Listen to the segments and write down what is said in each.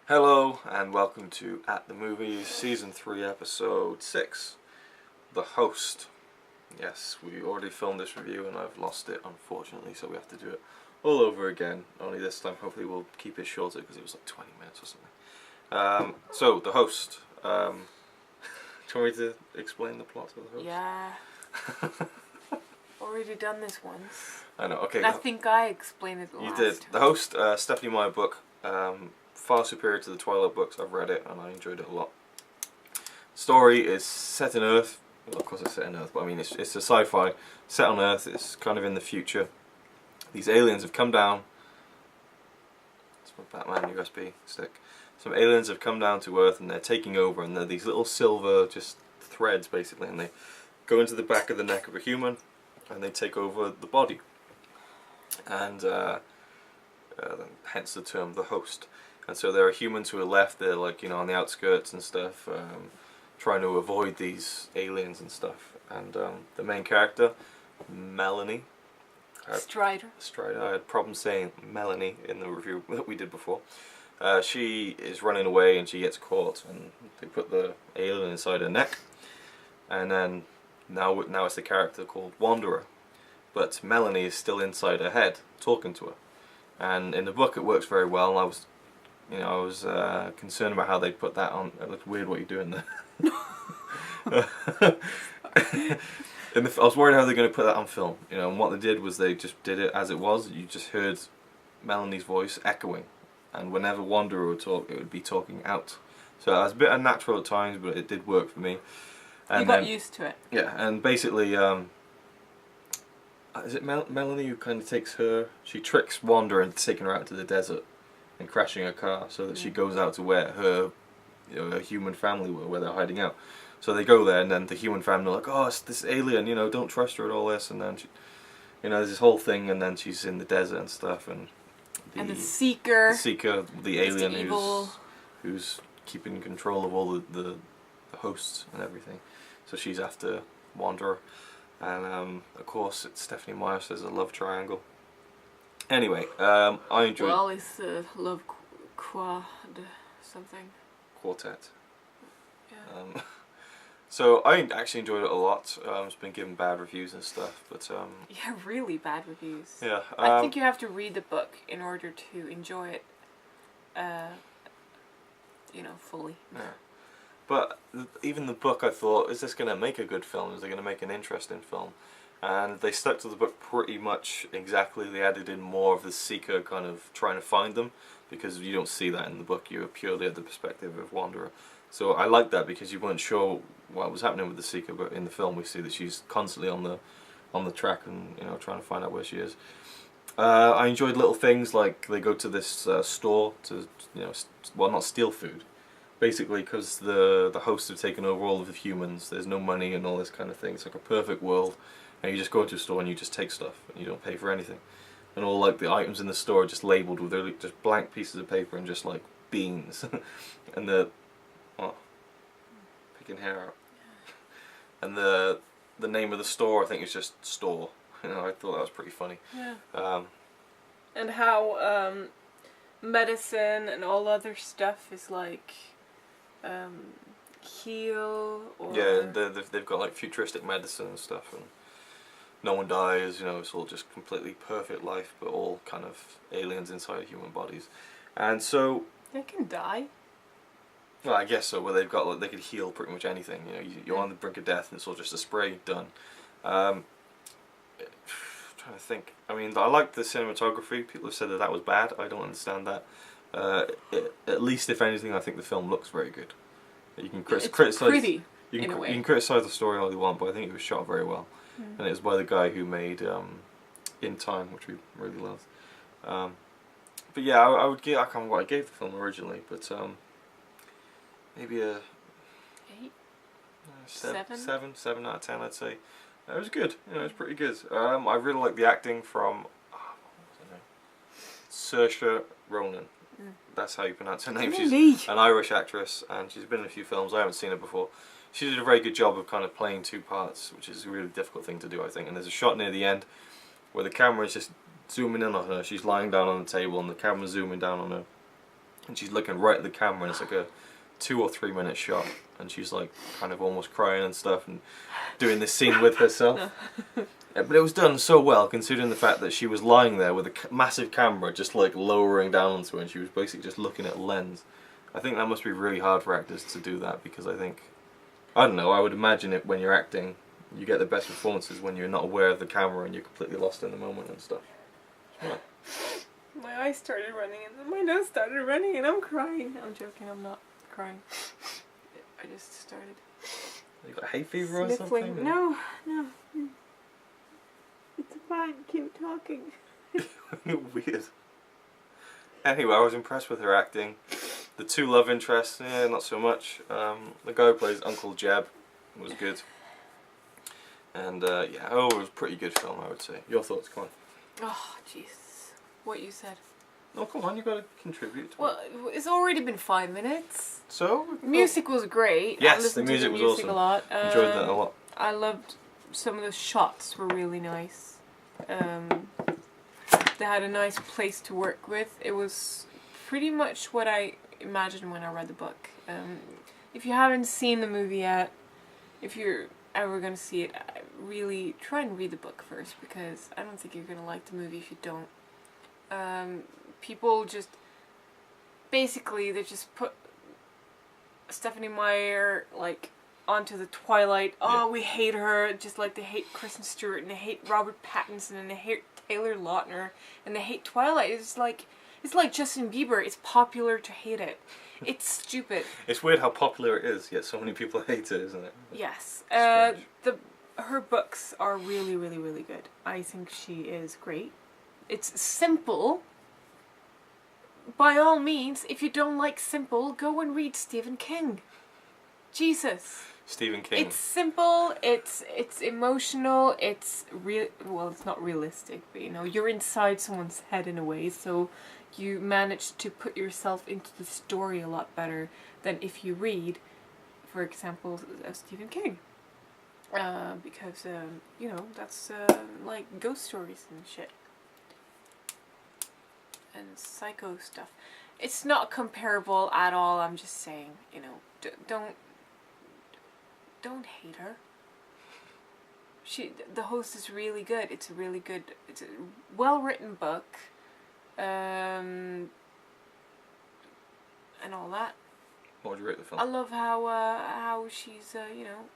Hello and welcome to At the Movies, Season 3, Episode 6, The Host. Yes, we already filmed this review and I've lost it, unfortunately, so we have to do it all over again. Only this time, hopefully we'll keep it shorter because it was like 20 minutes or something. So, The Host. Do you want me to explain the plot of The Host? Yeah. Already done this once. I know, okay. And I think I explained it last You did. time. The Host, Stephanie Meyer book. Far superior to the Twilight books. I've read it and I enjoyed it a lot. The story is set in Earth. Well, of course it's set in Earth, but I mean it's a sci-fi set on Earth. It's kind of in the future. These aliens have come down. It's my Batman USB stick. Some aliens have come down to Earth and they're taking over, and they're these little silver just threads basically, and they go into the back of the neck of a human and they take over the body. And hence the term The Host. And so there are humans who are left there, like, you know, on the outskirts and stuff, trying to avoid these aliens and stuff. And the main character, Melanie. Strider. I had problems saying Melanie in the review that we did before. She is running away and she gets caught, and they put the alien inside her neck. And then now it's the character called Wanderer. But Melanie is still inside her head, talking to her. And in the book it works very well. I was concerned about how they put that on. It looked weird what you're doing there. I was worried how they're going to put that on film. You know, and what they did was they just did it as it was. You just heard Melanie's voice echoing, and whenever Wanderer would talk, it would be talking out. So it was a bit unnatural at times, but it did work for me. And you got used to it. Yeah, and basically, is it Melanie who kind of takes her? She tricks Wanderer into taking her out to the desert and crashing her car, so that she goes out to where her, her human family were, where they're hiding out. So they go there, and then the human family are like, "Oh, it's this alien, don't trust her and all this." And then she, there's this whole thing, and then she's in the desert and stuff, and the Seeker, the alien who's keeping control of all the hosts and everything. So she's after Wanderer, and of course it's Stephanie Meyer, so there's a love triangle. Anyway, I enjoyed. Well, it's love something. Quartet. Yeah. So I actually enjoyed it a lot. It's been given bad reviews and stuff, but yeah, really bad reviews. Yeah. I think you have to read the book in order to enjoy it. Fully. Yeah. But even the book, I thought, is this going to make a good film? Is it going to make an interesting film? And they stuck to the book pretty much exactly. They added in more of the Seeker kind of trying to find them, because you don't see that in the book. You're purely at the perspective of Wanderer. So I like that, because you weren't sure what was happening with the Seeker, but in the film we see that she's constantly on the track and trying to find out where she is. I enjoyed little things like they go to this store to not steal food. Basically, because the hosts have taken over all of the humans, there's no money and all this kind of thing. It's like a perfect world, and you just go to a store and you just take stuff and you don't pay for anything. And all like the items in the store are just labelled with just blank pieces of paper and just like beans, and picking hair out. And the name of the store, I think, is just Store. I thought that was pretty funny. Yeah. And how medicine and all other stuff is like heal or... Yeah, they've got like futuristic medicine and stuff, and no one dies, it's all just completely perfect life, but all kind of aliens inside human bodies. And so... They can die. Well, I guess so, where they've got, like, they could heal pretty much anything. You're on the brink of death and it's all just a spray, done. Trying to think. I mean, I like the cinematography. People have said that was bad. I don't understand that. At least, if anything, I think the film looks very good. You can criticize. Pretty, you in a way. You can criticize the story all you want, but I think it was shot very well. And it was by the guy who made In Time, which we really loved. But yeah, I would give. I can't remember what I gave the film originally, but maybe a 8, 7 out of 10, I'd say. It was good. It was pretty good. I really like the acting from Saoirse Ronan. That's how you pronounce her name. Really? She's an Irish actress, and she's been in a few films. I haven't seen her before. She did a very good job of kind of playing two parts, which is a really difficult thing to do, I think. And there's a shot near the end where the camera is just zooming in on her. She's lying down on the table and the camera's zooming down on her. and she's looking right at the camera, and it's like a 2 or 3 minute shot, and she's like kind of almost crying and stuff, and doing this scene with herself. But it was done so well, considering the fact that she was lying there with a massive camera just like lowering down onto her, and she was basically just looking at a lens. I think that must be really hard for actors to do that, because I don't know, I would imagine it when you're acting, you get the best performances when you're not aware of the camera and you're completely lost in the moment and stuff. Yeah. My eyes started running and then my nose started running and I'm crying. I'm joking, I'm not crying. I just started. You got hay fever or sniffling. something? No. It's fine, keep talking. Weird. Anyway, I was impressed with her acting. The 2 love interests, yeah, not so much. The guy who plays Uncle Jeb was good. And yeah, it was a pretty good film, I would say. Your thoughts, come on. Oh, jeez. What you said. Oh, come on, you got to contribute. Well, it's already been 5 minutes. So? Music was great. Yes, the music was awesome. A lot. Enjoyed that a lot. I loved some of the shots were really nice. They had a nice place to work with. It was pretty much what I imagined when I read the book. If you haven't seen the movie yet, if you're ever going to see it, really try and read the book first, because I don't think you're going to like the movie if you don't. People just, basically they just put Stephenie Meyer like onto the Twilight. Oh, we hate her, just like they hate Kristen Stewart and they hate Robert Pattinson and they hate Taylor Lautner and they hate Twilight. It's like Justin Bieber. It's popular to hate it. It's stupid. It's weird how popular it is, yet so many people hate it, isn't it? Yes. Her books are really, really, really good. I think she is great. It's simple. By all means, if you don't like simple, go and read Stephen King. Jesus. Stephen King. It's simple, it's emotional, it's real. Well, it's not realistic, but you know, you're inside someone's head in a way, so you manage to put yourself into the story a lot better than if you read, for example, Stephen King. Because, you know, that's like ghost stories and shit. And psycho stuff. It's not comparable at all, I'm just saying, you know, don't hate her. The host is really good. It's a well-written book. And all that. What would you rate the film? I love how she's, you know,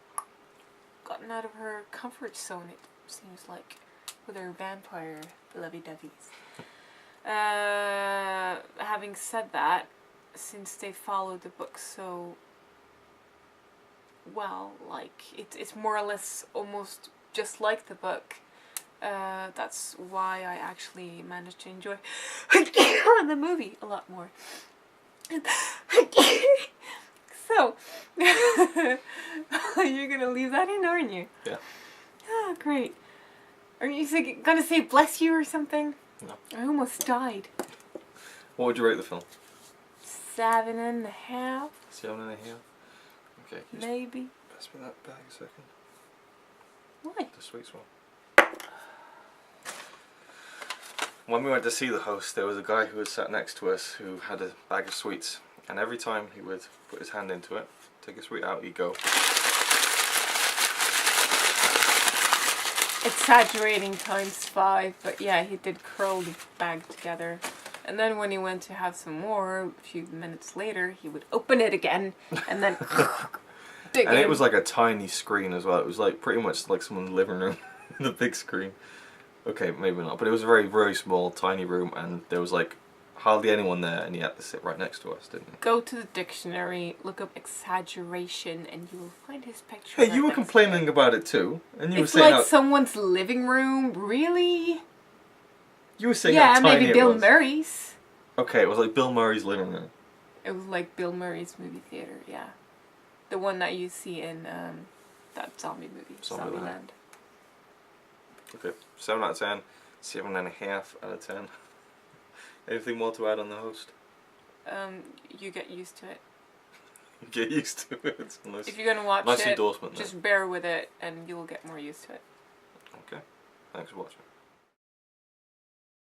gotten out of her comfort zone, it seems like, with her vampire lovey-doveys. Having said that, since they followed the book so well, like, it's more or less almost just like the book, that's why I actually managed to enjoy the movie a lot more. So, you're gonna leave that in, aren't you? Yeah. Oh, great. Are you gonna say bless you or something? No. I almost died. What would you rate the film? 7.5. 7.5? Okay. Maybe. Pass me that bag a second. Why? The sweets one. When we went to see the host, there was a guy who was sat next to us who had a bag of sweets, and every time he would put his hand into it, take a sweet out, he'd go. Exaggerating ×5, but yeah, he did curl the bag together. And then when he went to have some more, a few minutes later, he would open it again, and then dig And in. it was like a tiny screen as well. It was like pretty much like someone's living room with a big screen. Okay, maybe not, but it was a very, very small, tiny room, and there was like hardly anyone there, and he had to sit right next to us, didn't he? Go to the dictionary, look up exaggeration, and you will find his picture. Hey, you were complaining about it too, and you it's were saying like someone's living room, really? You were saying how tiny maybe it Bill was. Murray's. Okay, it was like Bill Murray's living room. It was like Bill Murray's movie theater, yeah. The one that you see in that zombie movie, Zombieland. Okay, 7 out of 10, 7.5 out of 10. Anything more to add on the host? You get used to it. You get used to it. If you're gonna watch nice it, endorsement, just bear with it and you'll get more used to it. Okay, thanks for watching.